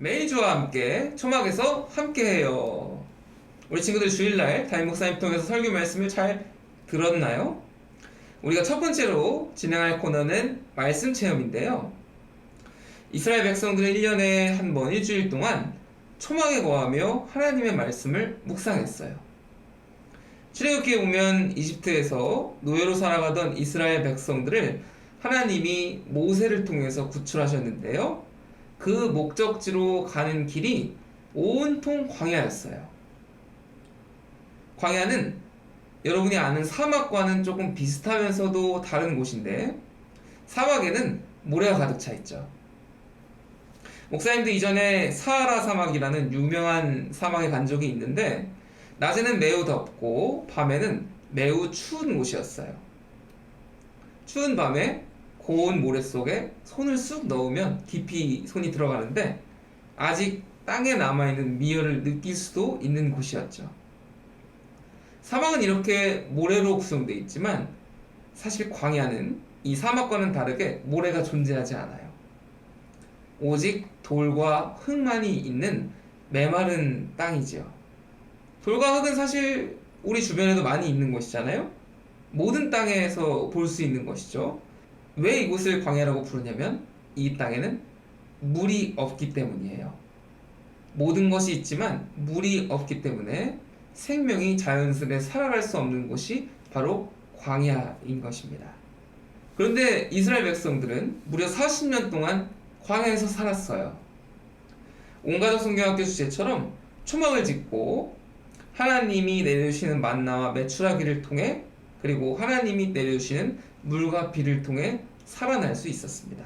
메이주와 함께 초막에서 함께해요. 우리 친구들 주일날 담임 목사님 통해서 설교 말씀을 잘 들었나요? 우리가 첫 번째로 진행할 코너는 말씀 체험인데요. 이스라엘 백성들은 1년에 한 번 일주일 동안 초막에 거하며 하나님의 말씀을 묵상했어요. 출애굽기에 보면 이집트에서 노예로 살아가던 이스라엘 백성들을 하나님이 모세를 통해서 구출하셨는데요. 그 목적지로 가는 길이 온통 광야였어요. 광야는 여러분이 아는 사막과는 조금 비슷하면서도 다른 곳인데, 사막에는 모래가 가득 차 있죠. 목사님도 이전에 사하라 사막이라는 유명한 사막에 간 적이 있는데, 낮에는 매우 덥고 밤에는 매우 추운 곳이었어요. 추운 밤에 고온 모래 속에 손을 쑥 넣으면 깊이 손이 들어가는데, 아직 땅에 남아있는 미열을 느낄 수도 있는 곳이었죠. 사막은 이렇게 모래로 구성되어 있지만 사실 광야는 이 사막과는 다르게 모래가 존재하지 않아요. 오직 돌과 흙만이 있는 메마른 땅이지요. 돌과 흙은 사실 우리 주변에도 많이 있는 것이잖아요. 모든 땅에서 볼 수 있는 것이죠. 왜 이곳을 광야라고 부르냐면 이 땅에는 물이 없기 때문이에요. 모든 것이 있지만 물이 없기 때문에 생명이 자연스레 살아갈 수 없는 곳이 바로 광야인 것입니다. 그런데 이스라엘 백성들은 무려 40년 동안 광야에서 살았어요. 온가족 성경학교 주제처럼 초막을 짓고 하나님이 내려주시는 만나와 메추라기를 통해, 그리고 하나님이 내려주시는 물과 비를 통해 살아날 수 있었습니다.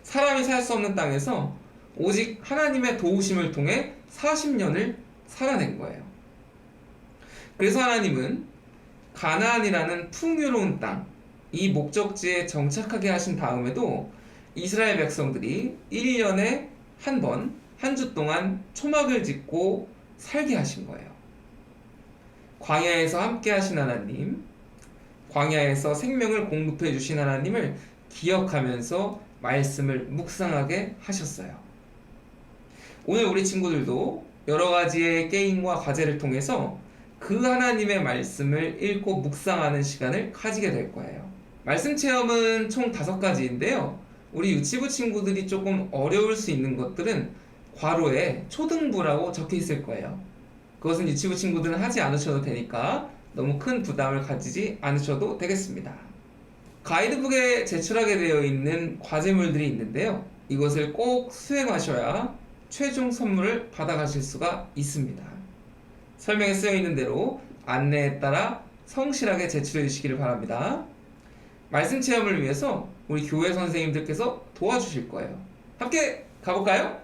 사람이 살 수 없는 땅에서 오직 하나님의 도우심을 통해 40년을 살아낸 거예요. 그래서 하나님은 가나안이라는 풍요로운 땅, 이 목적지에 정착하게 하신 다음에도 이스라엘 백성들이 1년에 한 번, 한 주 동안 초막을 짓고 살게 하신 거예요. 광야에서 함께 하신 하나님, 광야에서 생명을 공급해 주신 하나님을 기억하면서 말씀을 묵상하게 하셨어요. 오늘 우리 친구들도 여러 가지의 게임과 과제를 통해서 그 하나님의 말씀을 읽고 묵상하는 시간을 가지게 될 거예요. 말씀 체험은 총 5가지인데요. 우리 유치부 친구들이 조금 어려울 수 있는 것들은 괄호에 초등부라고 적혀 있을 거예요. 그것은 유치부 친구들은 하지 않으셔도 되니까 너무 큰 부담을 가지지 않으셔도 되겠습니다. 가이드북에 제출하게 되어 있는 과제물들이 있는데요. 이것을 꼭 수행하셔야 최종 선물을 받아가실 수가 있습니다. 설명에 쓰여 있는 대로 안내에 따라 성실하게 제출해 주시기를 바랍니다. 말씀 체험을 위해서 우리 교회 선생님들께서 도와주실 거예요. 함께 가볼까요?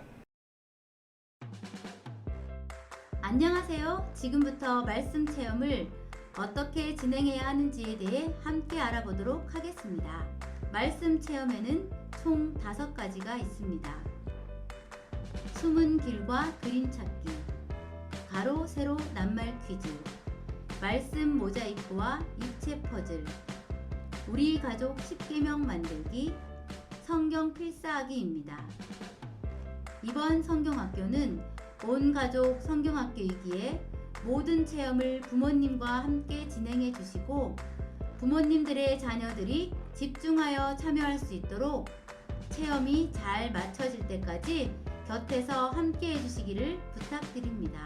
안녕하세요. 지금부터 말씀 체험을 어떻게 진행해야 하는지에 대해 함께 알아보도록 하겠습니다. 말씀 체험에는 총 5가지가 있습니다. 숨은 길과 그림 찾기, 가로 세로 낱말 퀴즈, 말씀 모자이크와 입체 퍼즐, 우리 가족 10계명 만들기, 성경 필사하기입니다. 이번 성경학교는 온 가족 성경학교이기에 모든 체험을 부모님과 함께 진행해 주시고, 부모님들의 자녀들이 집중하여 참여할 수 있도록 체험이 잘 맞춰질 때까지 곁에서 함께 해주시기를 부탁드립니다.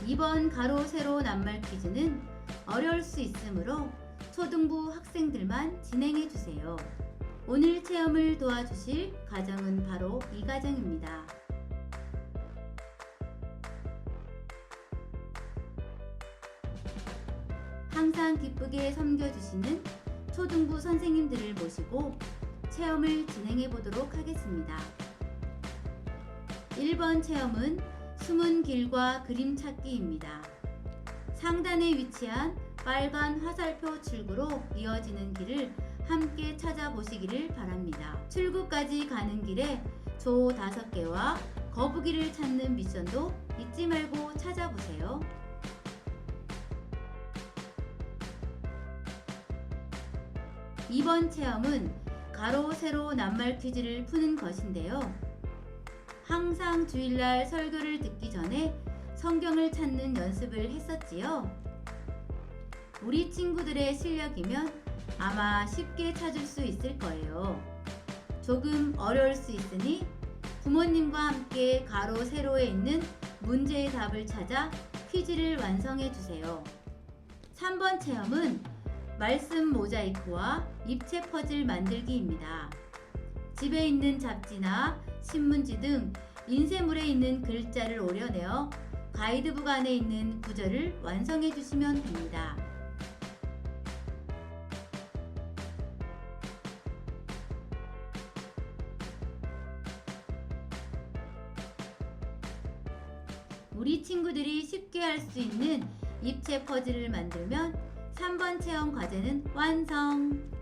이번 가로 세로 낱말 퀴즈는 어려울 수 있으므로 초등부 학생들만 진행해 주세요. 오늘 체험을 도와주실 가정은 바로 이 가정입니다. 항상 기쁘게 섬겨주시는 초등부 선생님들을 모시고 체험을 진행해 보도록 하겠습니다. 1번 체험은 숨은 길과 그림 찾기입니다. 상단에 위치한 빨간 화살표 출구로 이어지는 길을 함께 찾아보시기를 바랍니다. 출구까지 가는 길에 조 5개와 거북이를 찾는 미션도 잊지 말고 찾아보세요. 2번 체험은 가로 세로 낱말 퀴즈를 푸는 것인데요. 항상 주일날 설교를 듣기 전에 성경을 찾는 연습을 했었지요. 우리 친구들의 실력이면 아마 쉽게 찾을 수 있을 거예요. 조금 어려울 수 있으니 부모님과 함께 가로 세로에 있는 문제의 답을 찾아 퀴즈를 완성해 주세요. 3번 체험은 말씀 모자이크와 입체 퍼즐 만들기입니다. 집에 있는 잡지나 신문지 등 인쇄물에 있는 글자를 오려내어 가이드북 안에 있는 구절을 완성해 주시면 됩니다. 우리 친구들이 쉽게 할 수 있는 입체 퍼즐을 만들면 3번 체험 과제는 완성!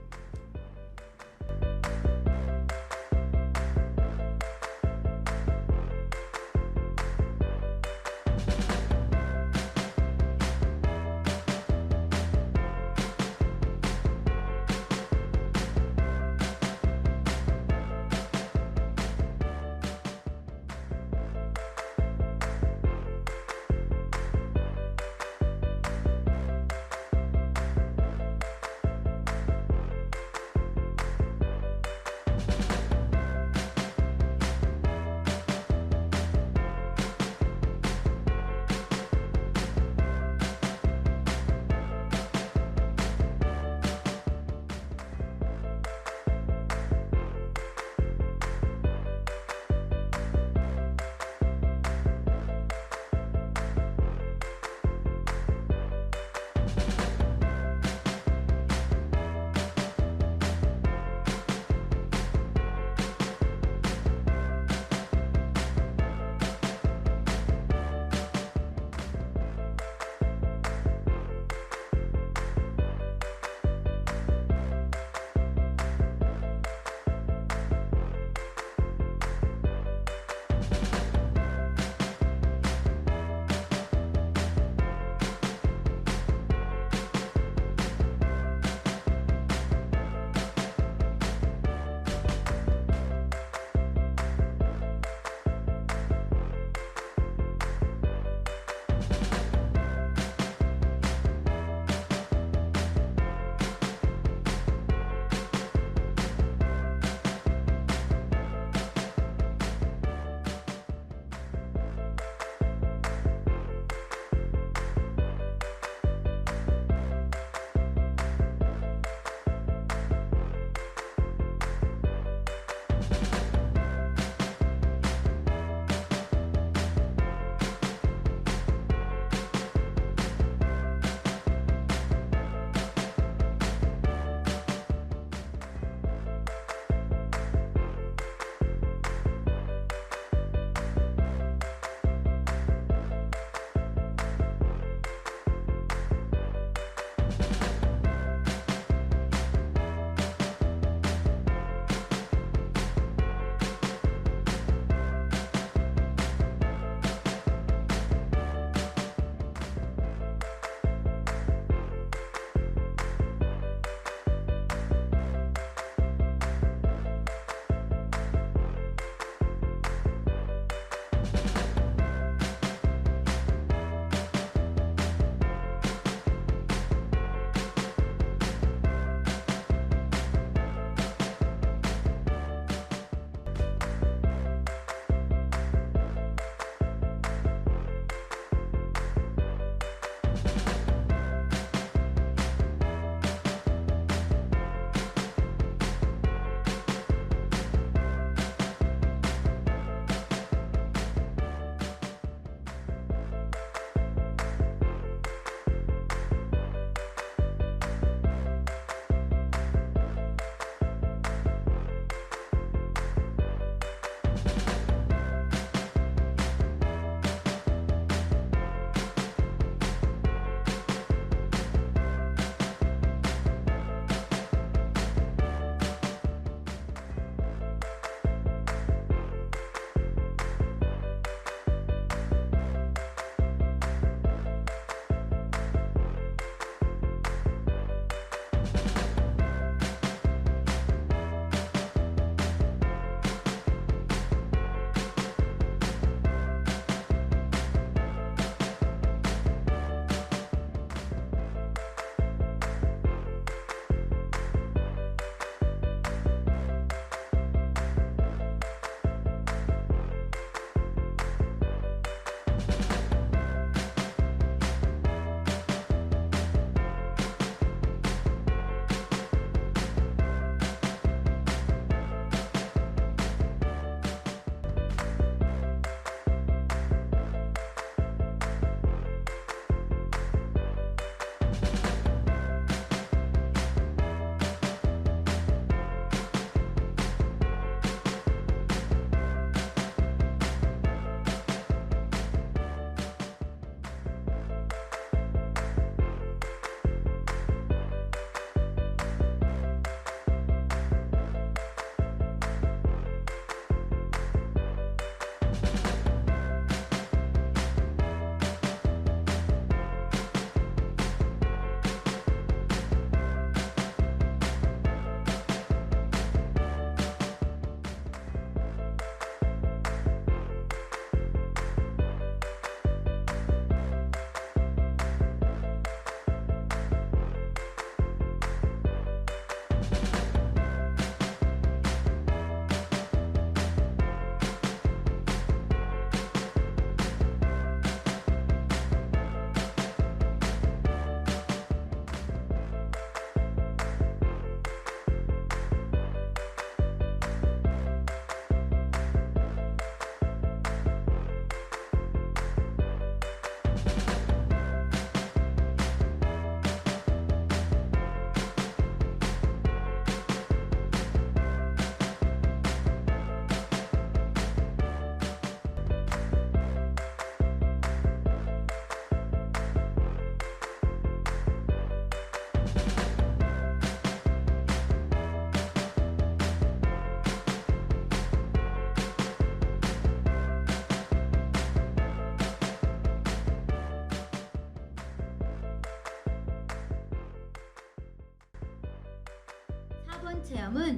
체험은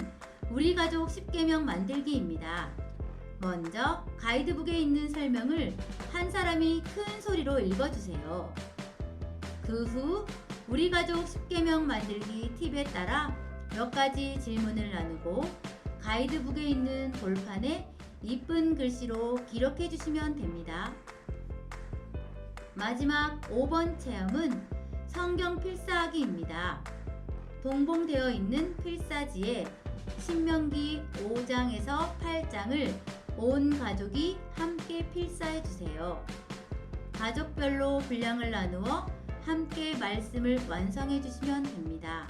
우리 가족 10계명 만들기입니다. 먼저 가이드북에 있는 설명을 한 사람이 큰 소리로 읽어주세요. 그 후 우리 가족 10계명 만들기 팁에 따라 몇 가지 질문을 나누고 가이드북에 있는 돌판에 이쁜 글씨로 기록해 주시면 됩니다. 마지막 5번 체험은 성경 필사하기입니다. 동봉되어 있는 필사지에 신명기 5장에서 8장을 온 가족이 함께 필사해 주세요. 가족별로 분량을 나누어 함께 말씀을 완성해 주시면 됩니다.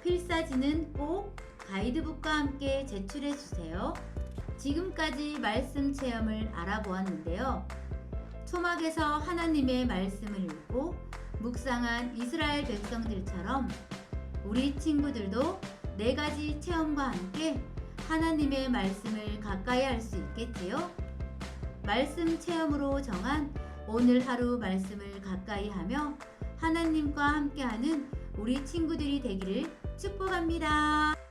필사지는 꼭 가이드북과 함께 제출해 주세요. 지금까지 말씀 체험을 알아보았는데요. 초막에서 하나님의 말씀을 읽고 묵상한 이스라엘 백성들처럼 우리 친구들도 4가지 체험과 함께 하나님의 말씀을 가까이 할 수 있겠지요? 말씀 체험으로 정한 오늘 하루 말씀을 가까이 하며 하나님과 함께하는 우리 친구들이 되기를 축복합니다.